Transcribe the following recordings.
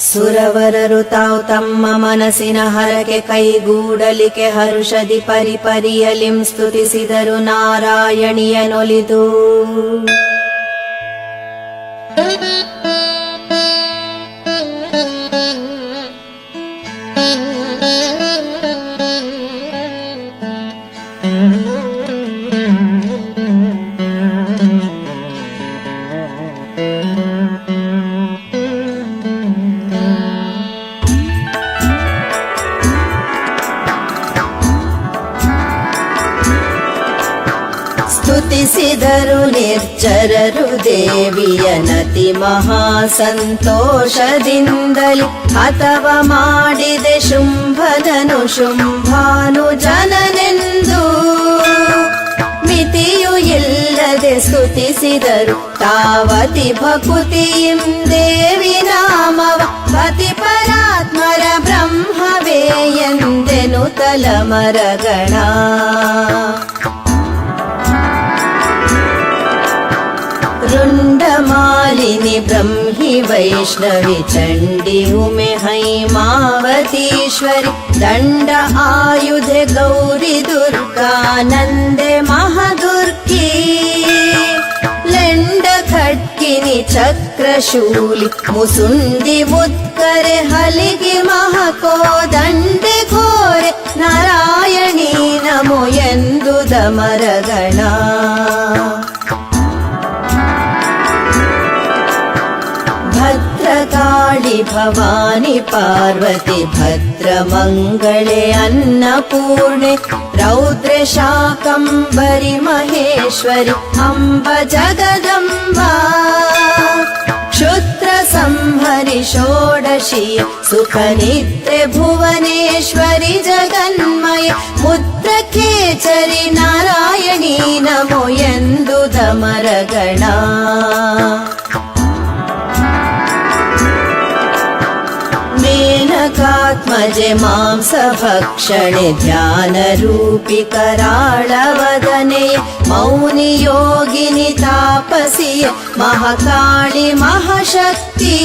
ಸುರವರರು ತಾವು ತಮ್ಮ ಮನಸ್ಸಿನ ಹರಕೆ ಕೈಗೂಡಲಿಕ್ಕೆ ಹರುಷದಿ ಪರಿಪರಿಯಲಿಂ ಸ್ತುತಿಸಿದರು ನಾರಾಯಣಿಯನೊಲಿದು. ಸ್ತುತಿಸಿದರು ನಿರ್ಜರರು ದೇವಿಯ ನತಿ ಮಹಾ ಸಂತೋಷದಿಂದಲಿ. ಹತವ ಮಾಡಿದೆ ಶುಂಭನನು ಶುಂಭಾನು ಜನನೆಂದು ಮಿತಿಯು ಇಲ್ಲದೆ ಸ್ತುತಿಸಿದರು ತಾವತಿ ಭಕುತಿಯಿಂ ದೇವಿ ನಾಮವ. ಪತಿ ಪರಾತ್ಮರ ಬ್ರಹ್ಮವೇ ಎಂದೆನು ತಲಮರಗಣ. ರುಂಡಮಾಲಿನಿ ಬ್ರಹ್ಮಿ ವೈಷ್ಣವಿ ಚಂಡಿ ಉಮೆ ಹೈಮಾವತೀಶ್ವರಿ ದಂಡ ಆಯುಧೆ ಗೌರಿ ದುರ್ಗಾನಂದೆ ಮಹದುರ್ಗಿ. ಲೆಂಡ ಖಡ್ಕಿನಿ ಚಕ್ರಶೂಲಿ ಮುಸುಂಡಿ ಮುತ್ಕರೆ ಹಲಿಗೆ ಮಹಕೋ ದಂಡೆ ಘೋರೆ ನಾರಾಯಣಿ ನಮೋ ಎಂದು ದಮರಗಣ. ಭದ್ರಕಾಳಿ ಭವಾನಿ ಪಾರ್ವತಿ ಭದ್ರಮಂಗಳೆ ಅನ್ನಪೂರ್ಣೆ ರೌದ್ರೆ ಶಾಕಂಬರಿ ಮಹೇಶ್ವರಿ ಅಂಬ ಜಗದಂಬಾ. ಕ್ಷುದ್ರ ಸಂಹರಿ ಷೋಡಶಿಯ ಸುಖನಿತ್ರೆ ಭುವನೇಶ್ವರಿ ಜಗನ್ಮಯ ಮುದ್ರಕೇಚರಿ ನಾರಾಯಣಿ ನಮೋ ಎಂದು ದಮರಗಣ. ಮೇನಕಾತ್ಮಜೆ ಮಾಂಸ ಭಕ್ಷಣೆ ಧ್ಯಾನ ರೂಪಿ ಕರಾಳವದನೆ ಮೌನಿ ಯೋಗಿನಿ ತಾಪಸಿಯ ಮಹಾಕಾಳಿ ಮಹಾಶಕ್ತಿ.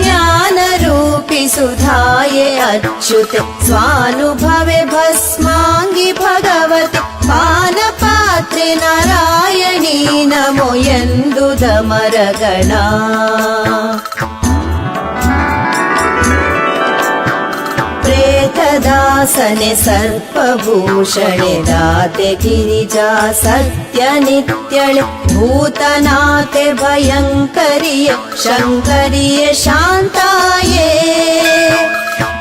ಜ್ಞಾನ ರೂಪಿ ಸುಧಾಯೆ ಅಚ್ಯುತೆ ಸ್ವಾನುಭವೆ ಭಸ್ಮಾಂಗಿ ಭಗವತಿ ಪಾನ ಪಾತ್ರೆ ನಾರಾಯಣಿ ನಮೋ ಎಂದು ದಮರಗಣ. ಪ್ರೇತದಾಸನೆ ಸರ್ಪಭೂಷಣೆ ದಾತೆ ಗಿರಿಜಾ ಸತ್ಯ ನಿತ್ಯಳೆ ಭೂತನಾಥೆ ಭಯಂಕರಿಯ ಶಂಕರಿಯ ಶಾಂತಾಯೇ.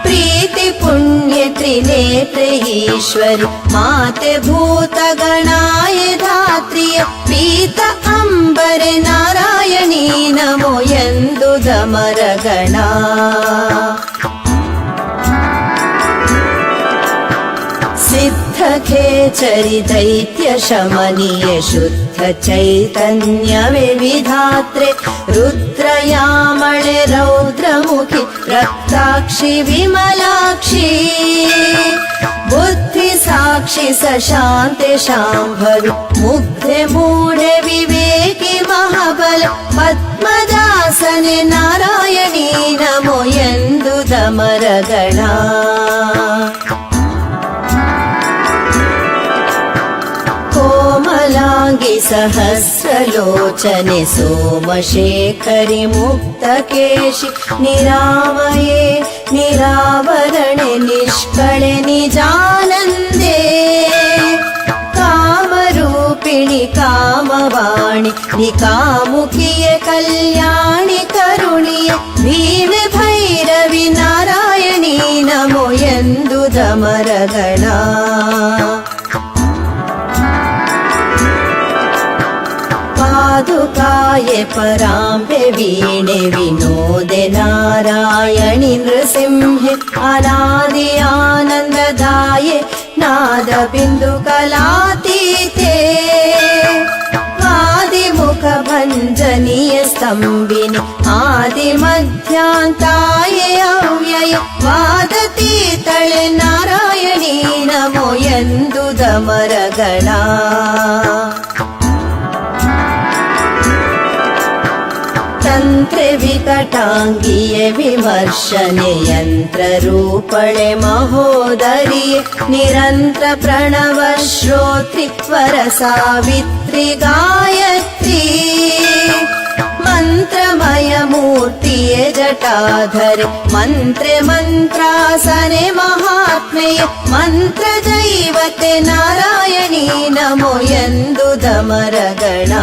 ಪ್ರೀತಿ ಪುಣ್ಯ ತ್ರಿನೇತ್ರೆ ಈಶ್ವರಿ ಮಾತೆ ಭೂತಗಣಾಯ ಧಾತ್ರಿಯ ಪೀತ ಅಂಬರೆ ನಾರಾಯಣಿ ನಮೋ ಎಂದು ದಮರಗಣ. ಸಿದ್ಧಖೇಚರಿ ದೈತ್ಯ ಶಮನೀಯ ಶುದ್ಧ ಚೈತನ್ಯವೇ ವಿಧಾತ್ರೆ ರುದ್ರಯಾಮಳೆ ರೌದ್ರಮುಖಿ ರಕ್ತಾಕ್ಷಿ ವಿಮಲಾಕ್ಷಿ. ಬುದ್ಧಿ ಸಾಕ್ಷಿ ಸಶಾಂತೆ ಶಾಂಭವಿ ಮುಗ್ಧೆ ಮೂಢೆ ವಿವೇಕಿ ಮಹಾಬಲ ಪದ್ಮದಾಸನೆ ನಾರಾಯಣಿ ನಮೋ ಎಂದು ದಮರಗಣ. ಕೋಮಲಾಂಗಿ ಸಹಸ್ರಲೋಚನೆ ಸೋಮಶೇಖರಿ ಮುಕ್ತಕೇಶಿ ನಿರಾಮಯೇ ನಿರಾವರಣೆ ನಿಷ್ಕಳೆ ನಿಜಾನಂದೇ. ಕಾಮರೂಪಿಣಿ ಕಾಮವಾಣಿ ನಿಕಾಮುಖಿಯ ಕಲ್ಯಾಣಿ ಕರುಣಿಯ ಭೀಮೆ ಭೈರವಿ ನಾರಾಯಣಿ ನಮೋ ಎಂದು ದಮರಗಣ. ಪಾದುಕಾಯೆ ಪರಾಂಬೆ ವೀಣೆ ವಿನೋದೆ ನಾರಾಯಣಿ ನೃಸಿಂಹೆ ಅನಾದಿ ಆನಂದದಾಯೆ ನಾದ ಬಿಂದು ಕಲಾತೀತೆ. ಆದಿಮುಖ ಭಂಜನೀಯ ಸ್ತಂಭಿನಿ ಆದಿ ಮಧ್ಯಾಂತಾಯೆ ಅವ್ಯಯ ವಾದತೀತಳೆ ನಾರಾಯಣಿ ನಮೋ ಎಂದು ದಮರಗಣ. ತಂತ್ರೆ ವಿಕಟಾಂಗಿಯೇ ವಿಮರ್ಶನೆ ಯಂತ್ರ ರೂಪಳೆ ಮಹೋದರಿಯೇ ನಿರಂತರ ಪ್ರಣವ ಶ್ರೋತ್ರಿ ವರ ಸಾವಿತ್ರಿ ಗಾಯತ್ರಿ ಮಂತ್ರಮಯ ಮೂರ್ತಿಯೇ ಜಟಾಧರೆ ಮಂತ್ರೆ ಮಂತ್ರಾಸನೆ ಮಹಾತ್ಮೆಯೇ ಮಂತ್ರ ದೈವತೆ ನಾರಾಯಣಿ ನಮೋ ಎಂದು ದಮರಗಣ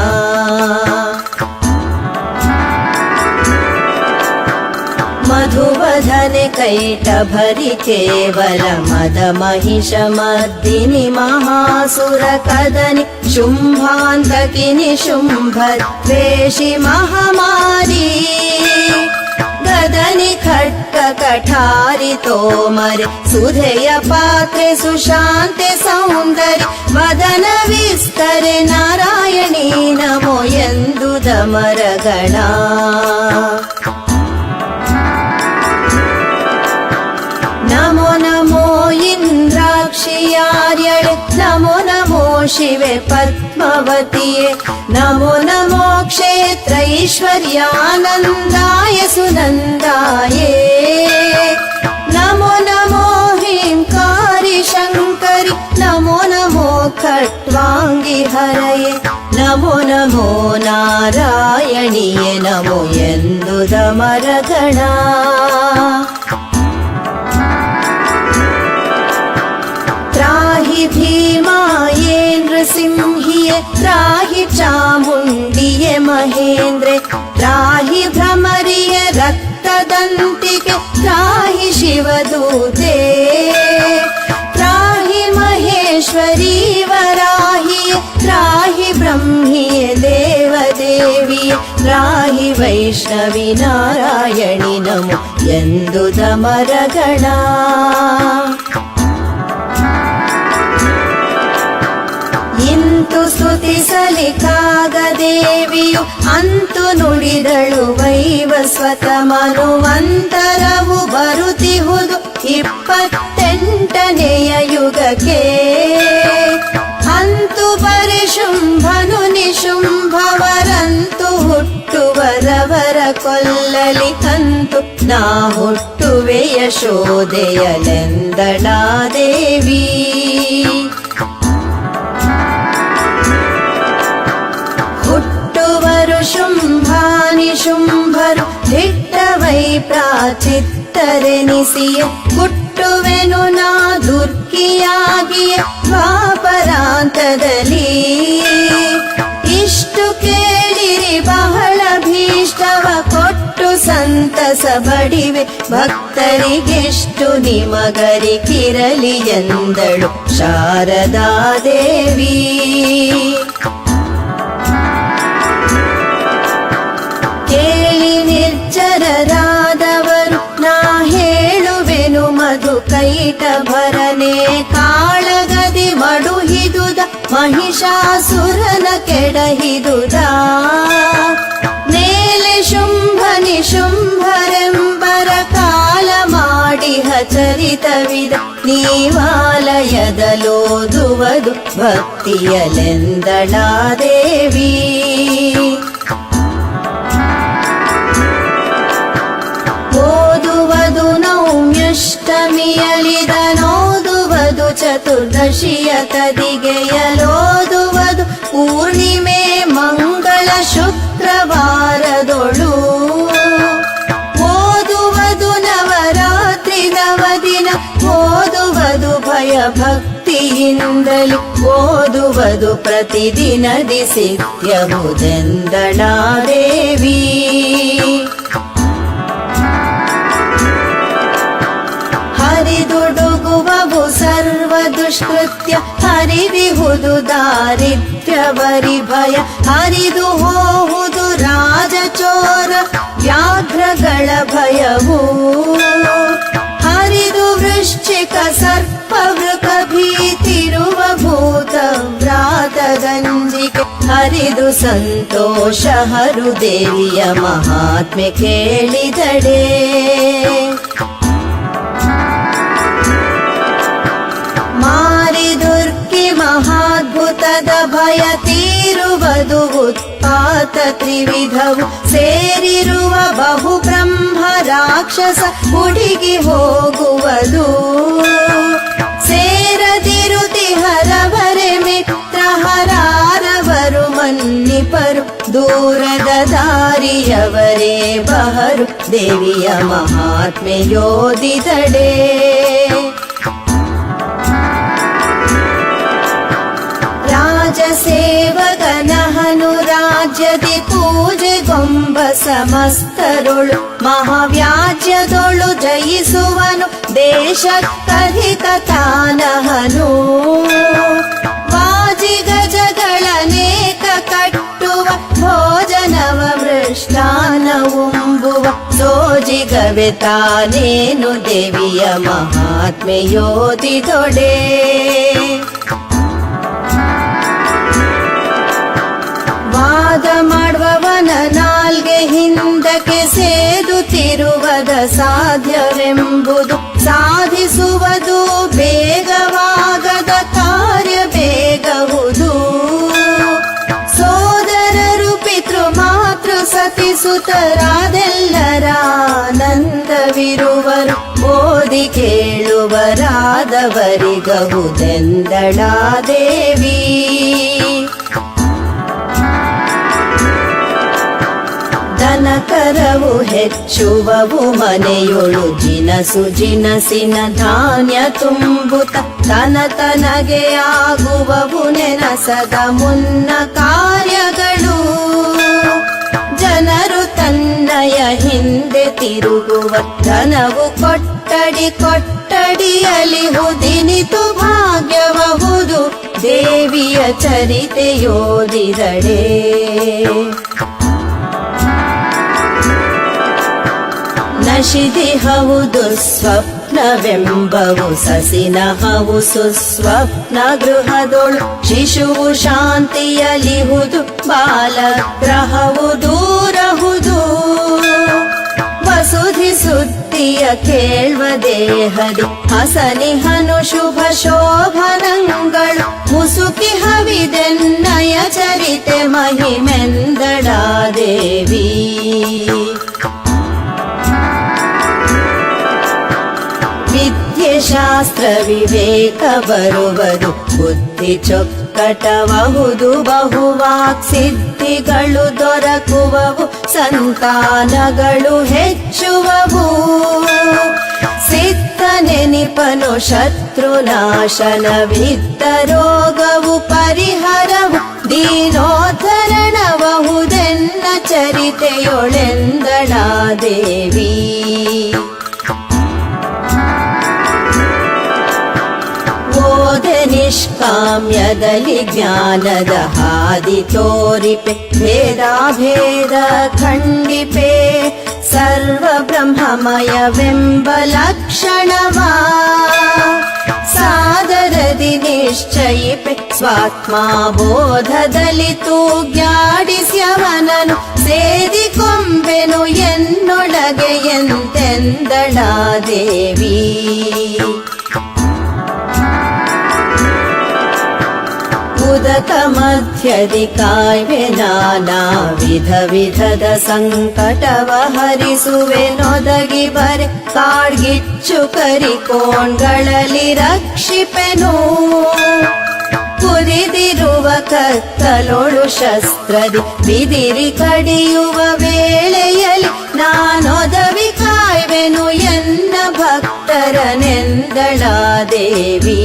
ಮಧುವಧನೆ ಕೈಟಭರಿ ಕೇವಲ ಮದ ಮಹಿಷ ಮರ್ದಿನಿ ಮಹಾಸುರ ಕದನಿ ಶುಂಭಾಂತಕಿನಿ ಶುಂಭದ್ವೇಷಿ ಮಹಾಮಾರಿ ಗದನಿ ಖಡ್ಗ ಕಠಾರಿ ತೋಮರೆ ಸುಧೆಯ ಪಾತ್ರೆ ಸುಶಾಂತೆ ಸೌಂದರ್ಯ ವದನ ವಿಸ್ತರೆ ನಾರಾಯಣಿ ನಮೋ ಎಂದು ದಮರಗಣ ನಮೋ ನಮೋ ಇಂದ್ರಾಕ್ಷಿಯಾರ್ಯಳೆ ನಮೋ ನಮೋ ಶಿವೆ ಪದ್ಮವತಿಯೇ ನಮೋ ನಮೋ ಕ್ಷೇತ್ರ ಐಶ್ವರ್ಯಾನಂದಾಯ ಸುನಂದಾಯೇ ನಮೋ ನಮೋ ಹೀಂಕಾರಿ ಶಂಕರಿ ನಮೋ ನಮೋ ಖಟ್ವಾಂಗಿ ಹರಯೇ ನಮೋ ನಮೋ ನಾರಾಯಣಿಯೇ ನಮೋ ಎಂದು ದಮರಗಣ त्राहि भीमाये नृसिंहिये त्राहि चामुण्डिये महेन्द्रे त्राहि भ्रमरिये रक्तदन्तिके त्राहि शिवदूते त्राहि महेश्वरी वराहिये त्राहि ब्रह्मिये देवदेविये त्राहि वैष्णवी नारायणि नमो ಎಂದು ದಮರಗಣ ಇಂತು ಸ್ತುತಿಸಲಿಕ್ಕಾಗದೇವಿಯು ಅಂತು ನುಡಿದಳು ವೈವಸ್ವತ ಮನುವಂತರವು ಬರುತ್ತಿಹುದು 28ನೆಯ ಯುಗಕ್ಕೆ ಅಂತು ಬರಿ ಶುಂಭನು ನಿಶುಂಭವರಂತು ಹುಟ್ಟುವರವರ ಕೊಲ್ಲಲಿ ಕಂತು ನಾ ಹುಟ್ಟುವೆ ಯಶೋದೆಯಲೆಂದಳಾ ದೇವಿ ಶುಂಭಾನಿ ಶುಂಭರು ದಿಟ್ಟವೈ ಪ್ರಾಚಿತ್ತರೆನಿಸಿಯೇ ಹುಟ್ಟುವೆನು ನಾ ದುರ್ಗಿಯಾಗಿಯೇ ದ್ವಾಪರಾಂತದಲ್ಲಿ ಇಷ್ಟು ಕೇಳಿರಿ ಬಹಳ ಭೀಷ್ಟವ ಕೊಟ್ಟು ಸಂತಸ ಬಡಿವೆ ಭಕ್ತರಿಗೆಷ್ಟು ನಿಮಗರಿಕಿರಲಿ ಎಂದಳು ಶಾರದಾ ದೇವಿ ನಿರ್ಜರರಾದವರು ನಾ ಹೇಳುವೆನು ಮಧು ಕೈಟಭರನೆ ಕಾಳಗದಿ ಮಡುಹಿದುದ ಮಹಿಷಾಸುರನ ಕೆಡಹಿದುದ ನೇಲೆ ಶುಂಭ ನಿಶುಂಭರೆಂಬರ ಕಾಲ ಮಾಡಿಹ ಚರಿತವಿದ ನೀವಾಲಯದಲೋದುವುದು ಭಕ್ತಿಯಲೆಂದಳಾ ದೇವಿ ನೌಮ್ಯಷ್ಟಮಿಯಲಿದನೋದುವುದು ಚತುರ್ದಶಿಯ ತದಿಗೆಯಲೋದುವುದು ಪೂರ್ಣಿಮೆ ಮಂಗಳ ಶುಕ್ರವಾರದೊಳು ಓದುವುದು ನವರಾತ್ರಿ ನವದಿನ ಓದುವುದು ಭಯ ಭಕ್ತಿಯಿಂದಲೇ ಓದುವುದು ಪ್ರತಿದಿನದಿ ಸಿದ್ಧವುದೆಂದಳಾ ದೇವಿ ಹರಿದುಡುಗುವವು ಸರ್ವ ದುಷ್ಕೃತ್ಯ ಹರಿದಿಹುದು ದಾರಿದ್ರ್ಯವರಿ ಭಯ ಹರಿದು ಹೋಹುದು ರಾಜಚೋರ ವ್ಯಾಘ್ರಗಳ ಭಯವು ಹರಿದು ವೃಶ್ಚಿಕ ಸರ್ಪ ವೃಕ ಭೀತಿರುವ ಭೂತ ವ್ರಾತ ಗಂಜಿಕೆ ಹರಿದು ಸಂತೋಷ ಹರು ದೇವಿಯ ಮಹಾತ್ಮೆ ಕೇಳಿದಡೆ ಮಾರಿ ದುರ್ಗಿ ಮಹಾದ್ಭುತದ ಭಯ ತೀರುವುದು ಉತ್ಪ ಉತ್ಪಾತ ತ್ರಿವಿಧವು ಸೇರಿರುವ ಬಹು ಬ್ರಹ್ಮ ರಾಕ್ಷಸ ಹುಡುಗಿ ಹೋಗುವುದು. ಸೇರದಿರುತಿಹರವರೆ ಮಿತ್ರ ಹರಾರವರು ಮನ್ನಿಪರು, ದೂರದ ದಾರಿಯವರೇ ಬಹರು ದೇವಿಯ ಮಹಾತ್ಮೆ ಯೋದಿದಡೆ. ರಾಜಸೇವಕನಹನು ರಾಜ್ಯದಿ ಪೂಜೆಗೊಂಬ ಸಮಸ್ತರೊಳು ಮಹಾವ್ಯಾಜ್ಯದೊಳು ಜಯಿಸುವನು ದೇಶಕ್ಕಧಿಕ ತಾನಹನು. ವಾಜಿಗಜಗಳನೇಕ ಕಟ್ಟುವ ಭೋಜನವ ಮೃಷ್ಟಾನವುಂಬುವ ಸೋಜಿಗವೆ ತಾನೇನು ದೇವಿಯ ಮಹಾತ್ಮೆ ಯೋದಿದೊಡೆ. ವಾದ ಮಾಡುವವನ ನಾಲ್ಗೆ ಹಿಂದಕ್ಕೆ ಸೇದುತ್ತಿರುವದ ಸಾಧ್ಯವೆಂಬುದು, ಸಾಧಿಸುವುದು ಬೇಗವಾಗದ ಕಾರ್ಯ ಬೇಗವುದು. ಸೋದರರು ಪಿತೃ ಮಾತೃ ಸತಿಸುತರಾದೆಲ್ಲರಾನಂದವಿರುವರು, ಓದಿ ಕೇಳುವರಾದವರಿಗಹುದೆಂದಳಾ ದೇವಿ. ದನಕರವು ಹೆಚ್ಚುವವು ಮನೆಯೊಳು ಜಿನಸು ಜಿನಸಿನ ಧಾನ್ಯ ತುಂಬುತ್ತ, ತನಗೆ ಆಗುವವು ನೆನಸದ ಮುನ್ನ ಕಾರ್ಯಗಳು. ಜನರು ತನ್ನಯ ಹಿಂದೆ ತಿರುಗುವ ಧನವು ಕೊಟ್ಟಡಿ ಕೊಟ್ಟಡಿಯಲಿ ಹುದಿನಿತು ಭಾಗ್ಯಬಹುದು ದೇವಿಯ ಚರಿತೆಯೋದಿದಡೆ. ನಶಿದಿಹವುದು ಸ್ವಪ್ನವೆಂಬವು ಸಸಿನಹವು ಸುಸ್ವಪ್ನ ಗೃಹದೊಳು, ಶಿಶುವು ಶಾಂತಿಯಲಿಹುದು ಬಾಲಗ್ರಹವು ದೂರಹುದು. ವಸುಧಿ ಸುದ್ದಿಯ ಕೇಳ್ವ ದೇಹದಿ ಹಸನಿಹನು ಶುಭ ಶೋಭನಗಳು, ಮುಸುಕಿ ಹವಿದೆನ್ನಯ ಚರಿತೆ ಮಹಿಮೆಂದಡಾ ದೇವಿ. ವಿದ್ಯೆ ಶಾಸ್ತ್ರ ವಿವೇಕ ಬರುವುದು, ಬುದ್ಧಿ ಚೊಕ್ಕಟಬಹುದು ಬಹುವಾಕ್ ಸಿದ್ಧಿಗಳು ದೊರಕುವವು, ಸಂತಾನಗಳು ಹೆಚ್ಚುವವು. ಸಿದ್ಧ ನೆನಿಪನು ಶತ್ರುನಾಶನವಿದ್ದ ರೋಗವು ಪರಿಹರವು, ದೀನೋದ್ಧರಣಬಹುದೆನ್ನ ಚರಿತೆಯೊಳೆಂದಳಾ ದೇವಿ. ನಿಷ್ಕಾಮ್ಯದಲ್ಲಿ ಜ್ಞಾನದ ಹಾದಿ ತೋರಿಪೆ, ಭೇದಾಭೇದ ಖಂಡಿಪೆ, ಸರ್ವ ಬ್ರಹ್ಮಮಯವೆಂಬ ಲಕ್ಷಣವಾ ಸಾದರದಿ ನಿಶ್ಚಯಿಪೆ. ಸ್ವಾತ್ಮಬೋಧದಲ್ಲಿ ತೂಗ್ಯಾಡಿಸ್ಯವನನು ಸೇದಿಕೊಂಬೆನು ಎನ್ನೊಳಗೆ ಎಂತೆಂದಳಾ ದೇವಿ. ಉದಕ ಮಧ್ಯದಿ ಕಾಯ್ವೆ ನಾನಾ ವಿಧ ವಿಧದ ಸಂಕಟವ ಹರಿಸುವೆನೊದಗಿ ಬರೆ, ಕಾಡ್ಗಿಚ್ಚು ಕರಿಕೋಣ್ಗಳಲ್ಲಿ ರಕ್ಷಿಪೆನು. ಕುರಿದಿರುವ ಕತ್ತಲೊಳು ಶಸ್ತ್ರದಿ ಬಿದಿರಿ ಕಡಿಯುವ ವೇಳೆಯಲ್ಲಿ, ನಾನೊದವಿ ಕಾಯ್ವೆನು ಎನ್ನ ಭಕ್ತರನೆಂದಳಾ ದೇವಿ.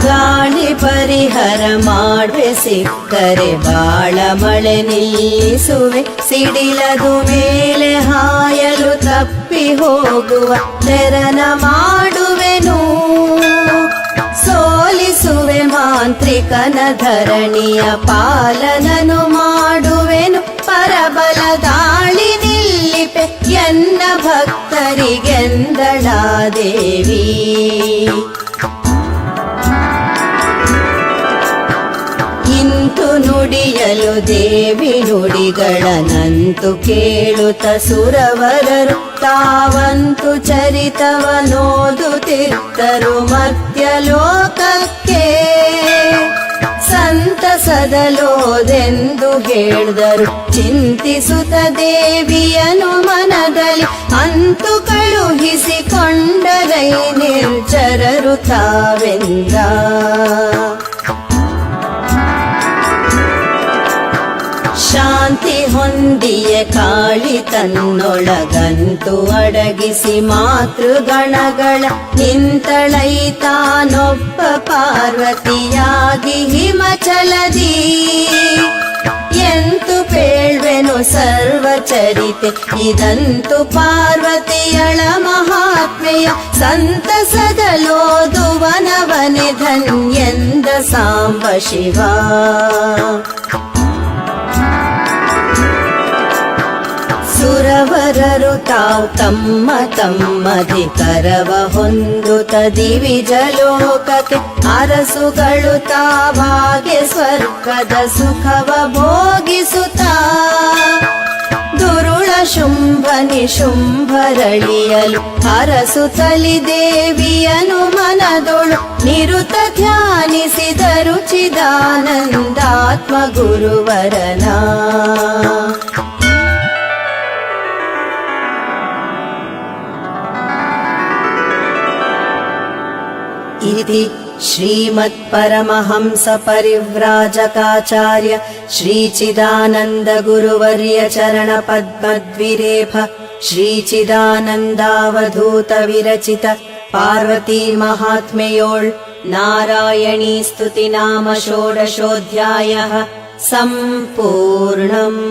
ಗಾಳಿ ಪರಿಹರ ಮಾಡ್ವೆ ಸಿಕ್ಕರೆ ಬಾಳ ಮಳೆ ನಿಲ್ಲಿಸುವೆ, ಸಿಡಿಲದು ಮೇಲೆ ಹಾಯಲು ತಪ್ಪಿ ಹೋಗುವ ತೆರನ ಮಾಡುವೆನು. ಸೋಲಿಸುವೆ ಮಾಂತ್ರಿಕನ ಧರಣಿಯ ಪಾಲನನು ಮಾಡುವೆನು, ಪರಬಲ ದಾಳಿ ನಿಲ್ಲಿಪೆ ಎನ್ನ ಭಕ್ತರಿಗೆಂದಳಾ ದೇವಿ. ಇಂತು ನುಡಿಯಲು ದೇವಿ ನುಡಿಗಳನಂತು ಕೇಳುತ್ತ ಸುರವರರು, ತಾವಂತು ಚರಿತವನೋದುತ್ತಿದ್ದರು ಮರ್ತ್ಯಲೋಕಕ್ಕೆ. ಸಂತಸದಲೋದೆಂದು ಹೇಳಿದರು. ಚಿಂತಿಸುತ್ತ ದೇವಿಯನು ಮನದಲ್ಲಿ ಅಂತು ಕಳುಹಿಸಿಕೊಂಡರೈ ನಿರ್ಜರರು ತಾವೆಂದ. ಶಾಂತಿ ಹೊಂದಿಯೇ ಕಾಳಿ ತನ್ನೊಳಗಂತು ಅಡಗಿಸಿ ಮಾತೃಗಣಗಳ ನಿಂತಳೈತಾನೊಬ್ಬ ಪಾರ್ವತಿಯಾಗಿ ಹಿಮಚಲದಿ. ಎಂತು ಪೇಳ್ವೆನು ಸರ್ವಚರಿತೆ ಇದಂತು ಪಾರ್ವತಿಯಳ ಮಹಾತ್ಮೆಯ ಸಂತಸದಲೋದುವನವನೆ ಧನ್ಯಂದ ಸಾಂಬ ಶಿವ. ಸುರವರರು ತಾವು ತಮ್ಮ ತಮ್ಮಧಿಕರವ ಹೊಂದುತ್ತ ದಿವಿಜಲೋಕಕ್ಕೆ ಅರಸುಗಳು ತಾವಾಗೆ ಸ್ವರ್ಗದ ಸುಖವ ಭೋಗಿಸುತ್ತ. ದುರುಳ ಶುಂಭ ನಿಶುಂಭರಳಿಯಲು ಹರಸುತ್ತಲಿ ದೇವಿಯನು ಮನದೊಳು ನಿರುತ ಧ್ಯಾನಿಸಿದರು ಚಿದಾನಂದಾತ್ಮ ಗುರುವರನ. इति श्रीमत्परमहंस परिव्राजकाचार्य श्रीचिदानन्द गुरुवर्य चरण पद्मद्विरेफ श्रीचिदानन्दावधूत विरचित पार्वती महात्म्ययोळ् नारायणी स्तुति नाम षोडशोऽध्यायः सम्पूर्णम्.